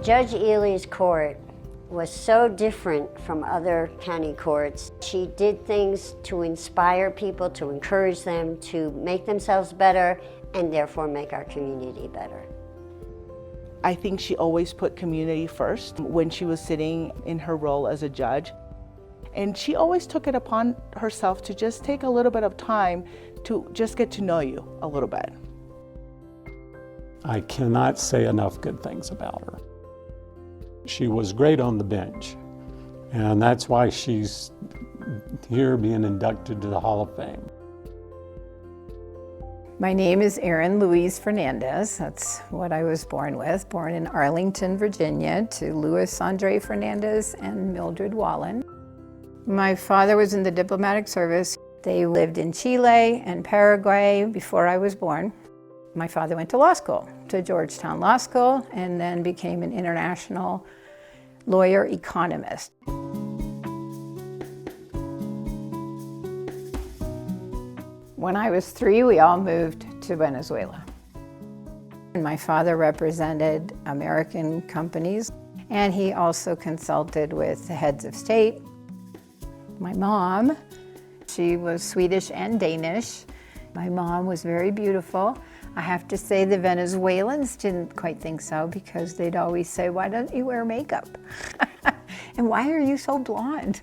Judge Ely's court was so different from other county courts. She did things to inspire people, to encourage them to make themselves better, and therefore make our community better. I think she always put community first when she was sitting in her role as a judge. And she always took it upon herself to just take a little bit of time to just get to know you a little bit. I cannot say enough good things about her. She was great on the bench, and that's why she's here being inducted to the Hall of Fame. My name is Erin Louise Fernandez. That's what I was born with. Born in Arlington, Virginia, to Louis Andre Fernandez and Mildred Wallen. My father was in the diplomatic service. They lived in Chile and Paraguay before I was born. My father went to law school, to Georgetown Law School, and then became an international lawyer economist. When I was 3, we all moved to Venezuela. And my father represented American companies, and he also consulted with the heads of state. My mom, she was Swedish and Danish. My mom was very beautiful. I have to say the Venezuelans didn't quite think so, because they'd always say, "Why don't you wear makeup?" And "Why are you so blonde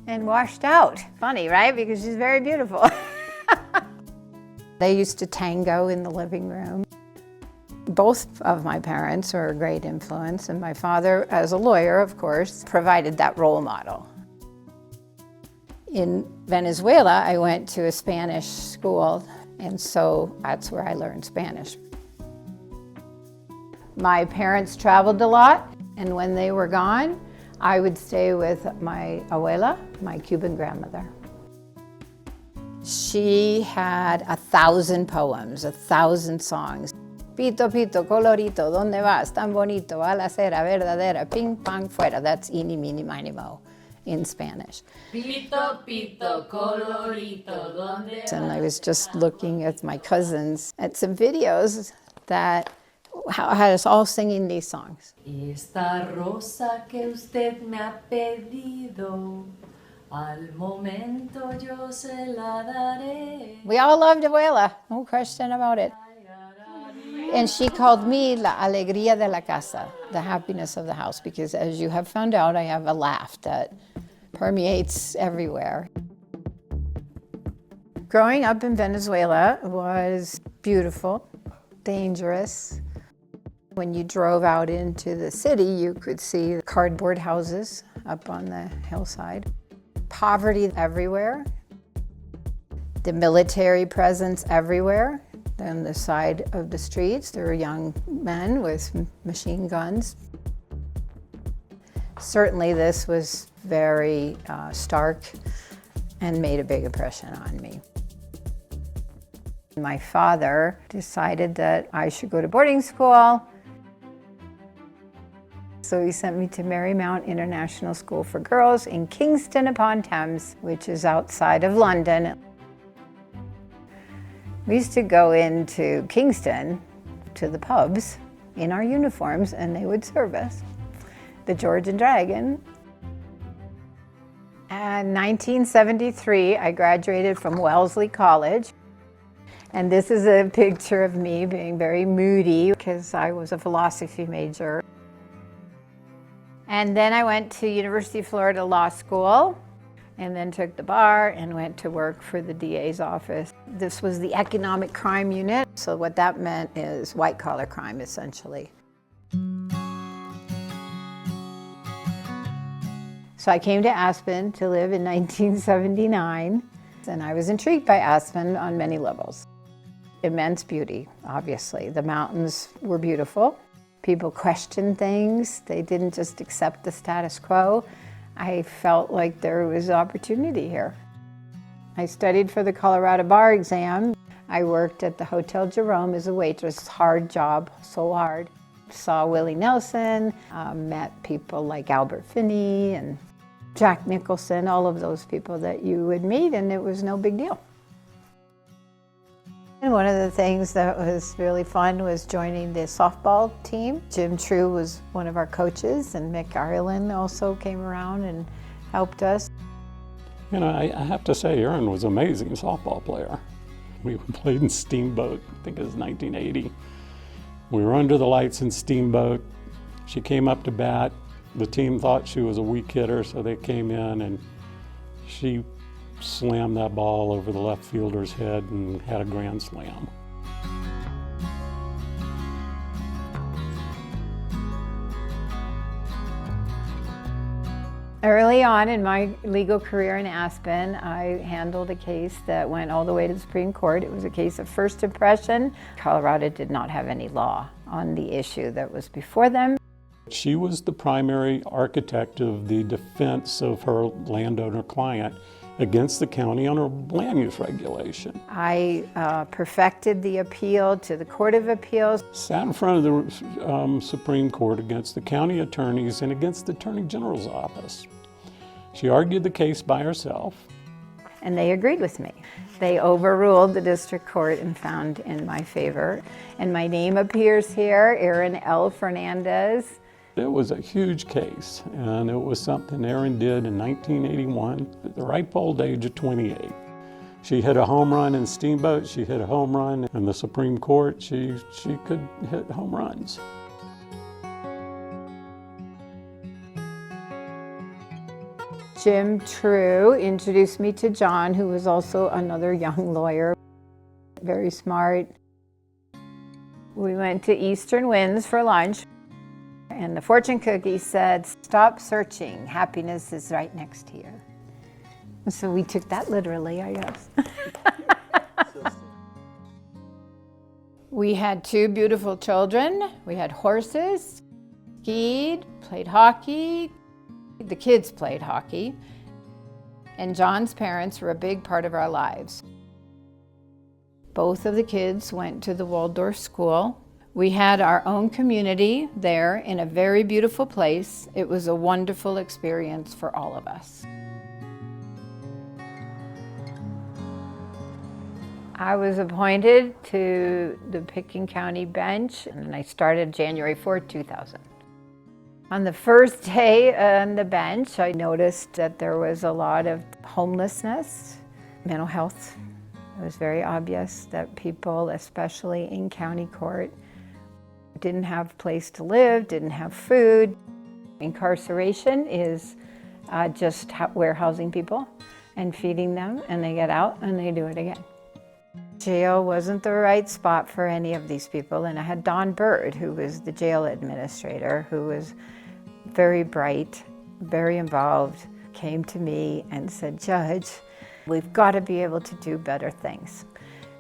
and washed out?" Funny, right? Because she's very beautiful. They used to tango in the living room. Both of my parents were a great influence, and my father, as a lawyer, of course, provided that role model. In Venezuela, I went to a Spanish school, and so that's where I learned Spanish. My parents traveled a lot, and when they were gone, I would stay with my abuela, my Cuban grandmother. She had 1,000 poems, 1,000 songs. Pito, pito, colorito, ¿dónde vas? Tan bonito, balacera, verdadera, ping, pong, fuera. That's eeny, meeny, miny, mo in Spanish. Pito, pito, colorito, ¿dónde vas? And I was just looking at my cousins at some videos that had us all singing these songs. Esta rosa que usted me ha pedido, al momento yo se la daré. We all loved Abuela, no question about it. And she called me la alegría de la casa, the happiness of the house, because as you have found out, I have a laugh that permeates everywhere. Growing up in Venezuela was beautiful, dangerous. When you drove out into the city, you could see cardboard houses up on the hillside. Poverty everywhere. The military presence everywhere. On the side of the streets, there were young men with machine guns. Certainly this was very stark and made a big impression on me. My father decided that I should go to boarding school. So he sent me to Marymount International School for Girls in Kingston upon Thames, which is outside of London. We used to go into Kingston to the pubs in our uniforms, and they would serve us the George and Dragon. In 1973, I graduated from Wellesley College. And this is a picture of me being very moody because I was a philosophy major. And then I went to University of Florida Law School, and then took the bar and went to work for the DA's office. This was the economic crime unit, so what that meant is white-collar crime, essentially. So I came to Aspen to live in 1979, and I was intrigued by Aspen on many levels. Immense beauty, obviously. The mountains were beautiful. People questioned things. They didn't just accept the status quo. I felt like there was opportunity here. I studied for the Colorado bar exam. I worked at the Hotel Jerome as a waitress. Hard job, so hard. Saw Willie Nelson, met people like Albert Finney and Jack Nicholson, all of those people that you would meet, and it was no big deal. And one of the things that was really fun was joining the softball team. Jim True was one of our coaches, and Mick Ireland also came around and helped us. You know, I have to say, Erin was an amazing softball player. We played in Steamboat, I think it was 1980. We were under the lights in Steamboat. She came up to bat. The team thought she was a weak hitter, so they came in and she slammed that ball over the left fielder's head and had a grand slam. Early on in my legal career in Aspen, I handled a case that went all the way to the Supreme Court. It was a case of first impression. Colorado did not have any law on the issue that was before them. She was the primary architect of the defense of her landowner client against the county on her land use regulation. I perfected the appeal to the Court of Appeals. Sat in front of the Supreme Court against the county attorneys and against the Attorney General's office. She argued the case by herself. And they agreed with me. They overruled the district court and found in my favor. And my name appears here, Erin L. Fernandez. It was a huge case, and it was something Erin did in 1981 at the ripe old age of 28. She hit a home run in Steamboat, she hit a home run in the Supreme Court. She could hit home runs. Jim True introduced me to John, who was also another young lawyer, very smart. We went to Eastern Winds for lunch, and the fortune cookie said, "Stop searching, happiness is right next to you." So we took that literally, I guess. We had two beautiful children. We had horses, skied, played hockey. The kids played hockey. And John's parents were a big part of our lives. Both of the kids went to the Waldorf school. We had our own community there in a very beautiful place. It was a wonderful experience for all of us. I was appointed to the Pickens County bench, and I started January 4th, 2000. On the first day on the bench, I noticed that there was a lot of homelessness, mental health. It was very obvious that people, especially in county court, didn't have a place to live, didn't have food. Incarceration is just warehousing people and feeding them, and they get out and they do it again. Jail wasn't the right spot for any of these people, and I had Don Bird, who was the jail administrator, who was very bright, very involved, came to me and said, "Judge, we've got to be able to do better things."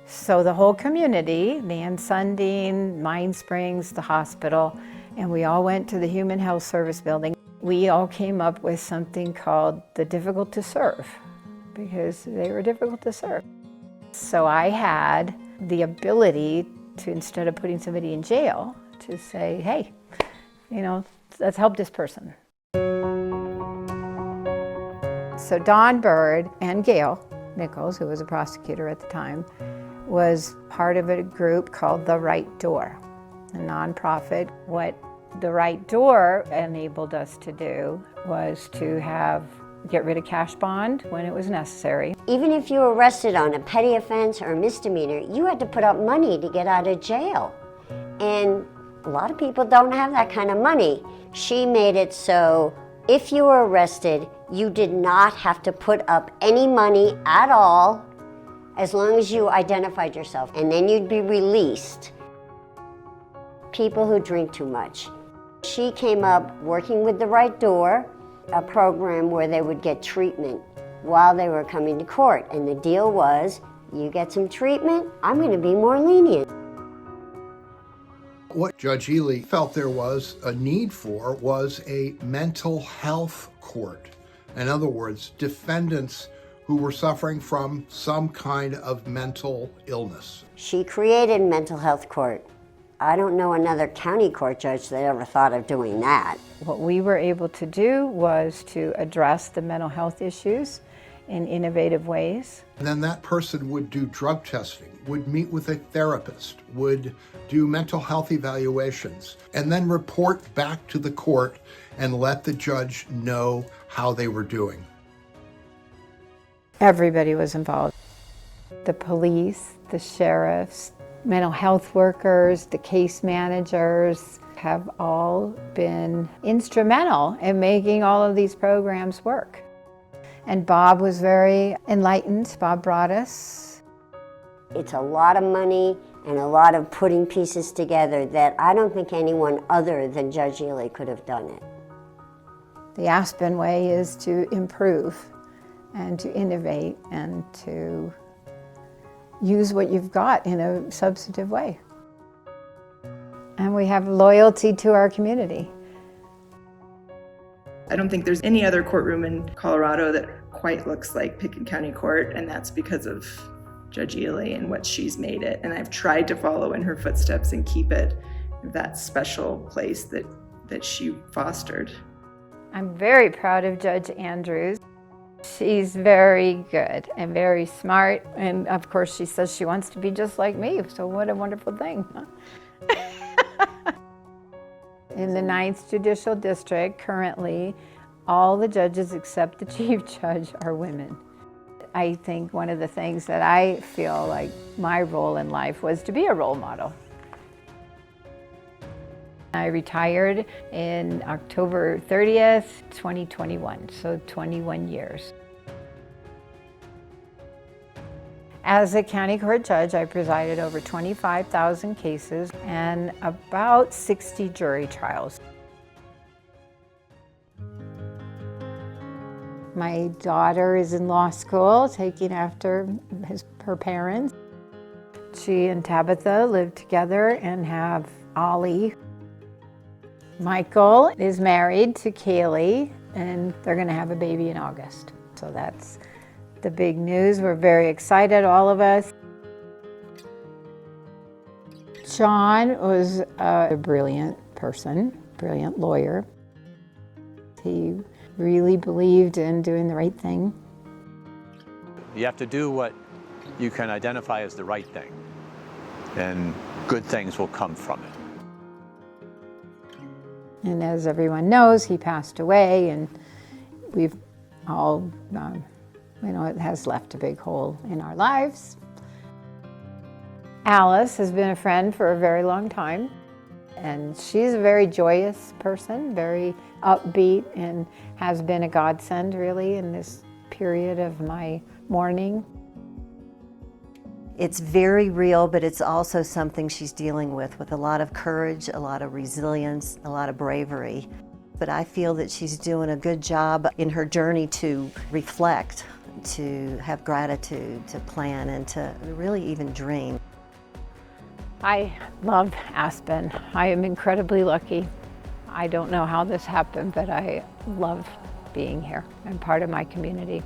So the whole community, Nan Sundin, Mine Springs, the hospital, and we all went to the Human Health Service building. We all came up with something called the difficult to serve, because they were difficult to serve. So I had the ability to, instead of putting somebody in jail, to say, "Hey, let's help this person." So Don Bird and Gail Nichols, who was a prosecutor at the time, was part of a group called The Right Door, a nonprofit. What The Right Door enabled us to do was to get rid of cash bond when it was necessary. Even if you were arrested on a petty offense or a misdemeanor, you had to put up money to get out of jail. And a lot of people don't have that kind of money. She made it so if you were arrested, you did not have to put up any money at all, as long as you identified yourself, and then you'd be released. People who drink too much. She came up working with The Right Door, a program where they would get treatment while they were coming to court. And the deal was, you get some treatment, I'm going to be more lenient. What Judge Ely felt there was a need for was a mental health court. In other words, defendants who were suffering from some kind of mental illness. She created mental health court. I don't know another county court judge that ever thought of doing that. What we were able to do was to address the mental health issues in innovative ways. And then that person would do drug testing, would meet with a therapist, would do mental health evaluations, and then report back to the court and let the judge know how they were doing. Everybody was involved. The police, the sheriffs, mental health workers, the case managers have all been instrumental in making all of these programs work. And Bob was very enlightened. Bob brought us. It's a lot of money and a lot of putting pieces together that I don't think anyone other than Judge Ely could have done it. The Aspen way is to improve and to innovate and to use what you've got in a substantive way. And we have loyalty to our community. I don't think there's any other courtroom in Colorado that quite looks like Pickett County Court, and that's because of Judge Ely and what she's made it. And I've tried to follow in her footsteps and keep it that special place that she fostered. I'm very proud of Judge Andrews. She's very good and very smart, and of course she says she wants to be just like me, so what a wonderful thing. In the 9th Judicial District, currently, all the judges except the Chief Judge are women. I think one of the things that I feel like my role in life was to be a role model. I retired in October 30th, 2021, so 21 years. As a county court judge, I presided over 25,000 cases and about 60 jury trials. My daughter is in law school, taking after her parents. She and Tabitha live together and have Ollie. Michael is married to Kaylee, and they're going to have a baby in August. So that's the big news. We're very excited, all of us. John was a brilliant person, brilliant lawyer. He really believed in doing the right thing. You have to do what you can identify as the right thing, and good things will come from it. And as everyone knows, he passed away, and we've all, it has left a big hole in our lives. Alice has been a friend for a very long time, and she's a very joyous person, very upbeat, and has been a godsend, really, in this period of my mourning. It's very real, but it's also something she's dealing with a lot of courage, a lot of resilience, a lot of bravery. But I feel that she's doing a good job in her journey to reflect, to have gratitude, to plan, and to really even dream. I love Aspen. I am incredibly lucky. I don't know how this happened, but I love being here and part of my community.